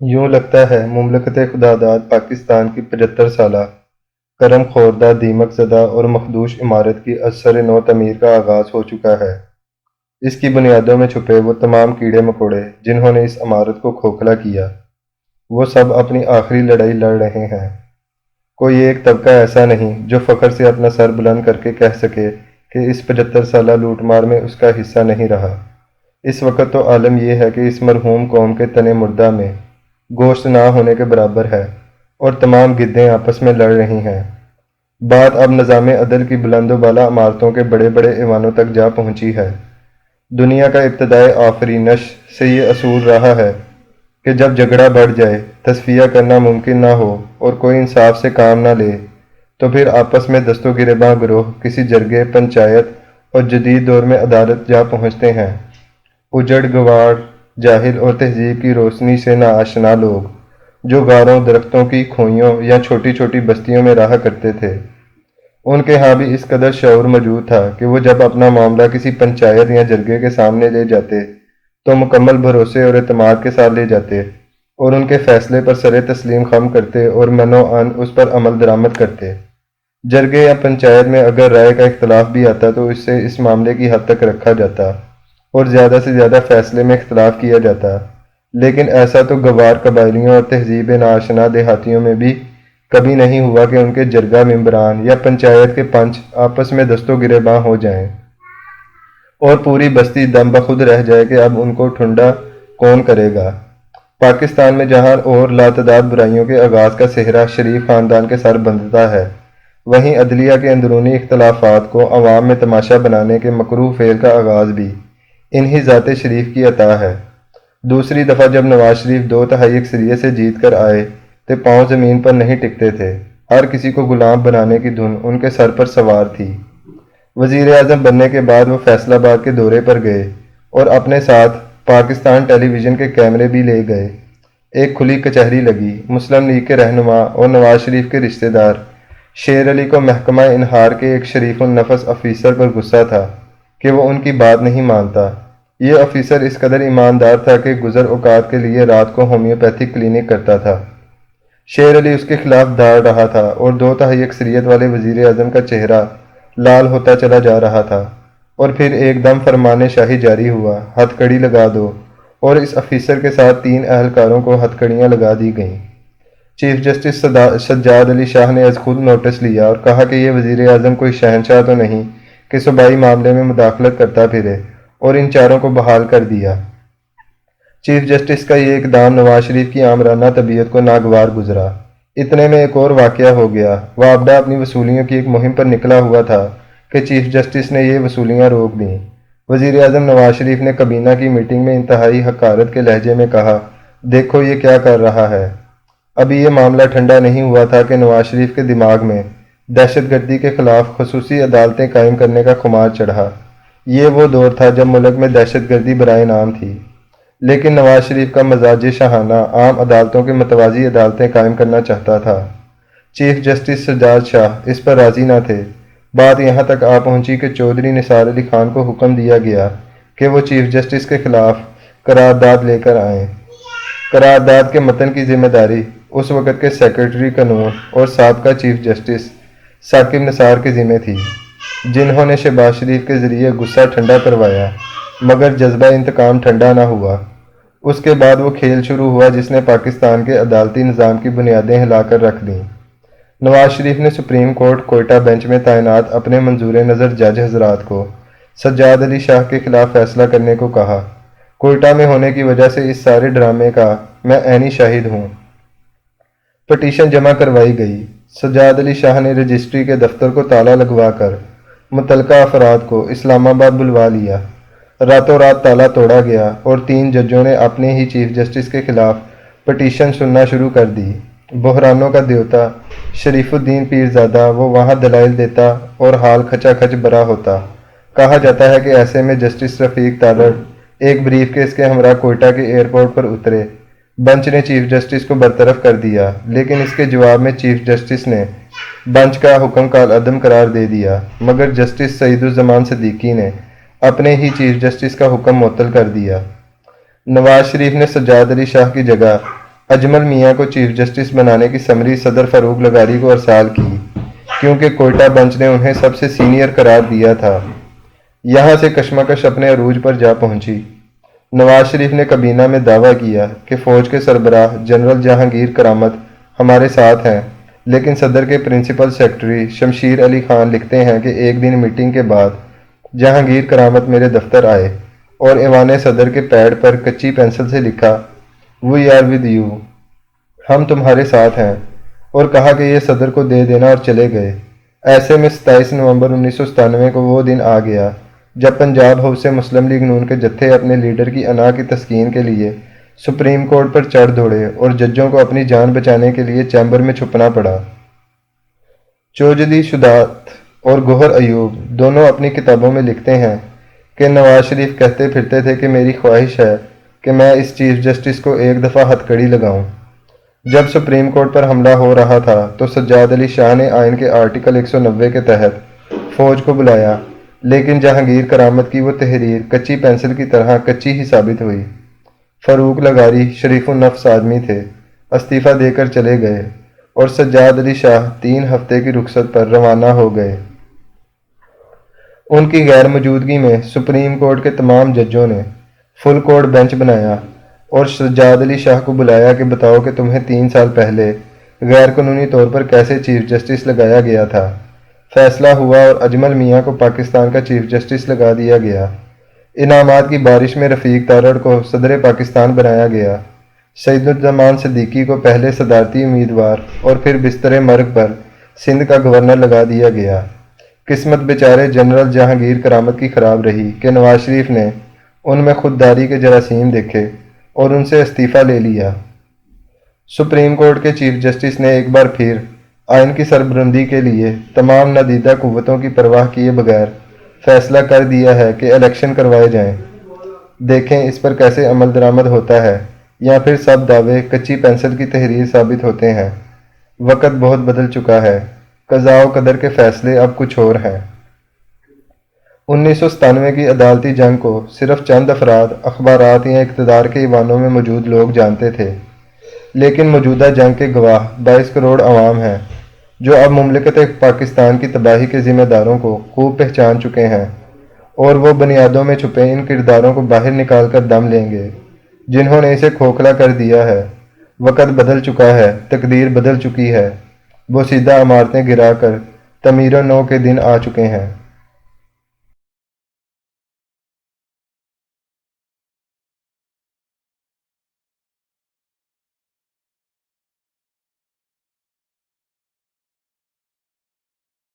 یوں لگتا ہے مملکت خداداد پاکستان کی 75 سالہ کرم خوردہ دیمک زدہ اور مخدوش عمارت کی ازسر نو تعمیر کا آغاز ہو چکا ہے۔ اس کی بنیادوں میں چھپے وہ تمام کیڑے مکوڑے جنہوں نے اس عمارت کو کھوکھلا کیا، وہ سب اپنی آخری لڑائی لڑ رہے ہیں۔ کوئی ایک طبقہ ایسا نہیں جو فخر سے اپنا سر بلند کر کے کہہ سکے کہ اس 75 سالہ لوٹ مار میں اس کا حصہ نہیں رہا۔ اس وقت تو عالم یہ ہے کہ اس مرحوم قوم کے تن مردہ میں گوشت نہ ہونے کے برابر ہے اور تمام گدیں آپس میں لڑ رہی ہیں۔ بات اب نظام عدل کی بلند و بالا عمارتوں کے بڑے بڑے ایوانوں تک جا پہنچی ہے۔ دنیا کا ابتدائے آفرینش سے یہ اصول رہا ہے کہ جب جھگڑا بڑھ جائے، تصفیہ کرنا ممکن نہ ہو اور کوئی انصاف سے کام نہ لے، تو پھر آپس میں دست و گریباں گروہ کسی جرگے، پنچایت اور جدید دور میں عدالت جا پہنچتے ہیں۔ اجڑ گواڑ، جاہل اور تہذیب کی روشنی سے ناآشنا لوگ جو غاروں، درختوں کی کھوئیوں یا چھوٹی چھوٹی بستیوں میں رہا کرتے تھے، ان کے ہاں بھی اس قدر شعور موجود تھا کہ وہ جب اپنا معاملہ کسی پنچایت یا جرگے کے سامنے لے جاتے تو مکمل بھروسے اور اعتماد کے ساتھ لے جاتے اور ان کے فیصلے پر سر تسلیم خم کرتے اور منو ان اس پر عمل درآمد کرتے۔ جرگے یا پنچایت میں اگر رائے کا اختلاف بھی آتا تو اس سے اس معاملے کی حد تک رکھا جاتا اور زیادہ سے زیادہ فیصلے میں اختلاف کیا جاتا، لیکن ایسا تو گوار قبائلیوں اور تہذیب ناآشنا دیہاتیوں میں بھی کبھی نہیں ہوا کہ ان کے جرگہ ممبران یا پنچایت کے پنچ آپس میں دست و گریباں ہو جائیں اور پوری بستی دم بخود رہ جائے کہ اب ان کو ٹھنڈا کون کرے گا۔ پاکستان میں جہاں اور لاتعداد برائیوں کے آغاز کا صحرا شریف خاندان کے سر بندھتا ہے، وہیں عدلیہ کے اندرونی اختلافات کو عوام میں تماشا بنانے کے مکروہ فعل کا آغاز بھی انہی ذات شریف کی عطا ہے۔ دوسری دفعہ جب نواز شریف 2/3 اکثریت سے جیت کر آئے تو پاؤں زمین پر نہیں ٹکتے تھے، ہر کسی کو غلام بنانے کی دھن ان کے سر پر سوار تھی۔ وزیر اعظم بننے کے بعد وہ فیصل آباد کے دورے پر گئے اور اپنے ساتھ پاکستان ٹیلی ویژن کے کیمرے بھی لے گئے۔ ایک کھلی کچہری لگی۔ مسلم لیگ کے رہنما اور نواز شریف کے رشتہ دار شیر علی کو محکمہ انہار کے ایک شریف النفس افیسر پر غصہ تھا کہ وہ ان کی بات نہیں مانتا۔ یہ افیسر اس قدر ایماندار تھا کہ گزر اوقات کے لیے رات کو ہومیوپیتھک کلینک کرتا تھا۔ شیر علی اس کے خلاف دھاڑ رہا تھا اور 2/3 اکثریت والے وزیر اعظم کا چہرہ لال ہوتا چلا جا رہا تھا، اور پھر ایک دم فرمان شاہی جاری ہوا، ہتھ کڑی لگا دو، اور اس افیسر کے ساتھ 3 اہلکاروں کو ہتھ کڑیاں لگا دی گئیں۔ چیف جسٹس سجاد علی شاہ نے از خود نوٹس لیا اور کہا کہ یہ وزیر اعظم کوئی شہنشاہ تو نہیں کہ صوبائی معاملے میں مداخلت کرتا پھرے، اور ان چاروں کو بحال کر دیا۔ چیف جسٹس کا یہ اقدام نواز شریف کی آمرانہ طبیعت کو ناگوار گزرا۔ اتنے میں ایک اور واقعہ ہو گیا۔ وابڈہ اپنی وصولیوں کی ایک مہم پر نکلا ہوا تھا کہ چیف جسٹس نے یہ وصولیاں روک دیں۔ وزیر اعظم نواز شریف نے کابینہ کی میٹنگ میں انتہائی حقارت کے لہجے میں کہا، دیکھو یہ کیا کر رہا ہے۔ ابھی یہ معاملہ ٹھنڈا نہیں ہوا تھا کہ نواز شریف کے دماغ میں دہشت گردی کے خلاف خصوصی عدالتیں قائم کرنے کا خمار چڑھا۔ یہ وہ دور تھا جب ملک میں دہشت گردی برائے نام تھی، لیکن نواز شریف کا مزاج شاہانہ عام عدالتوں کے متوازی عدالتیں قائم کرنا چاہتا تھا۔ چیف جسٹس سجاد شاہ اس پر راضی نہ تھے۔ بات یہاں تک آ پہنچی کہ چودھری نثار علی خان کو حکم دیا گیا کہ وہ چیف جسٹس کے خلاف قرارداد لے کر آئیں۔ قرارداد کے متن کی ذمہ داری اس وقت کے سیکرٹری قانون اور سابقہ چیف جسٹس ثاقب نثار کے ذمہ تھی، جنہوں نے شہباز شریف کے ذریعے غصہ ٹھنڈا کروایا، مگر جذبہ انتقام ٹھنڈا نہ ہوا۔ اس کے بعد وہ کھیل شروع ہوا جس نے پاکستان کے عدالتی نظام کی بنیادیں ہلا کر رکھ دیں۔ نواز شریف نے سپریم کورٹ کوئٹہ بینچ میں تعینات اپنے منظور نظر جج حضرات کو سجاد علی شاہ کے خلاف فیصلہ کرنے کو کہا۔ کوئٹہ میں ہونے کی وجہ سے اس سارے ڈرامے کا میں عینی شاہد ہوں۔ پٹیشن جمع کروائی گئی۔ سجاد علی شاہ نے رجسٹری کے دفتر کو تالا لگوا کر متعلقہ افراد کو اسلام آباد بلوا لیا۔ راتوں رات تالا توڑا گیا اور 3 ججوں نے اپنے ہی چیف جسٹس کے خلاف پٹیشن سننا شروع کر دی۔ بحرانوں کا دیوتا شریف الدین پیرزادہ وہ وہاں دلائل دیتا اور حال کھچا کھچ برا ہوتا۔ کہا جاتا ہے کہ ایسے میں جسٹس رفیق تارڑ ایک بریف کیس کے ہمراہ کوئٹہ کے ایئرپورٹ پر اترے۔ بنچ نے چیف جسٹس کو برطرف کر دیا، لیکن اس کے جواب میں چیف جسٹس نے بنچ کا حکم کالعدم قرار دے دیا، مگر جسٹس سعید الزمان صدیقی نے اپنے ہی چیف جسٹس کا حکم معطل کر دیا۔ نواز شریف نے سجاد علی شاہ کی جگہ اجمل میاں کو چیف جسٹس بنانے کی سمری صدر فاروق لغاری کو ارسال کی، کیونکہ کوئٹہ بنچ نے انہیں سب سے سینئر قرار دیا تھا۔ یہاں سے کشمکش اپنے عروج پر جا پہنچی۔ نواز شریف نے کابینہ میں دعویٰ کیا کہ فوج کے سربراہ جنرل جہانگیر کرامت ہمارے ساتھ ہیں، لیکن صدر کے پرنسپل سیکرٹری شمشیر علی خان لکھتے ہیں کہ ایک دن میٹنگ کے بعد جہانگیر کرامت میرے دفتر آئے اور ایوان صدر کے پیڈ پر کچی پینسل سے لکھا "وی آر ود یو"، ہم تمہارے ساتھ ہیں، اور کہا کہ یہ صدر کو دے دینا اور چلے گئے۔ ایسے میں 27 نومبر 1997 کو وہ دن آ گیا جب پنجاب ہاؤس سے مسلم لیگ نون کے جتھے اپنے لیڈر کی انا کی تسکین کے لیے سپریم کورٹ پر چڑھ دوڑے اور ججوں کو اپنی جان بچانے کے لیے چیمبر میں چھپنا پڑا۔ چوجدی شدات اور گوہر ایوب دونوں اپنی کتابوں میں لکھتے ہیں کہ نواز شریف کہتے پھرتے تھے کہ میری خواہش ہے کہ میں اس چیف جسٹس کو ایک دفعہ ہتھ کڑی لگاؤں۔ جب سپریم کورٹ پر حملہ ہو رہا تھا تو سجاد علی شاہ نے آئین کے آرٹیکل 190 کے تحت فوج کو بلایا، لیکن جہانگیر کرامت کی وہ تحریر کچی پینسل کی طرح کچی ہی ثابت ہوئی۔ فاروق لغاری شریف النفس آدمی تھے، استعفیٰ دے کر چلے گئے اور سجاد علی شاہ 3 ہفتے کی رخصت پر روانہ ہو گئے۔ ان کی غیر موجودگی میں سپریم کورٹ کے تمام ججوں نے فل کورٹ بینچ بنایا اور سجاد علی شاہ کو بلایا کہ بتاؤ کہ تمہیں 3 سال پہلے غیر قانونی طور پر کیسے چیف جسٹس لگایا گیا تھا۔ فیصلہ ہوا اور اجمل میاں کو پاکستان کا چیف جسٹس لگا دیا گیا۔ انعامات کی بارش میں رفیق تارڑ کو صدر پاکستان بنایا گیا۔ سعید الزمان صدیقی کو پہلے صدارتی امیدوار اور پھر بستر مرگ پر سندھ کا گورنر لگا دیا گیا۔ قسمت بیچارے جنرل جہانگیر کرامت کی خراب رہی کہ نواز شریف نے ان میں خودداری کے جراثیم دیکھے اور ان سے استعفیٰ لے لیا۔ سپریم کورٹ کے چیف جسٹس نے ایک بار پھر آئین کی سربلندی کے لیے تمام نادیدہ قوتوں کی پرواہ کیے بغیر فیصلہ کر دیا ہے کہ الیکشن کروائے جائیں۔ دیکھیں اس پر کیسے عمل درآمد ہوتا ہے، یا پھر سب دعوے کچی پینسل کی تحریر ثابت ہوتے ہیں۔ وقت بہت بدل چکا ہے، قضاء و قدر کے فیصلے اب کچھ اور ہیں۔ 1997 کی عدالتی جنگ کو صرف چند افراد، اخبارات یا اقتدار کے ایوانوں میں موجود لوگ جانتے تھے، لیکن موجودہ جنگ کے گواہ 22 کروڑ عوام ہیں جو اب مملکت پاکستان کی تباہی کے ذمہ داروں کو خوب پہچان چکے ہیں، اور وہ بنیادوں میں چھپے ان کرداروں کو باہر نکال کر دم لیں گے جنہوں نے اسے کھوکھلا کر دیا ہے۔ وقت بدل چکا ہے، تقدیر بدل چکی ہے، بوسیدہ عمارتیں گرا کر تعمیر نو کے دن آ چکے ہیں۔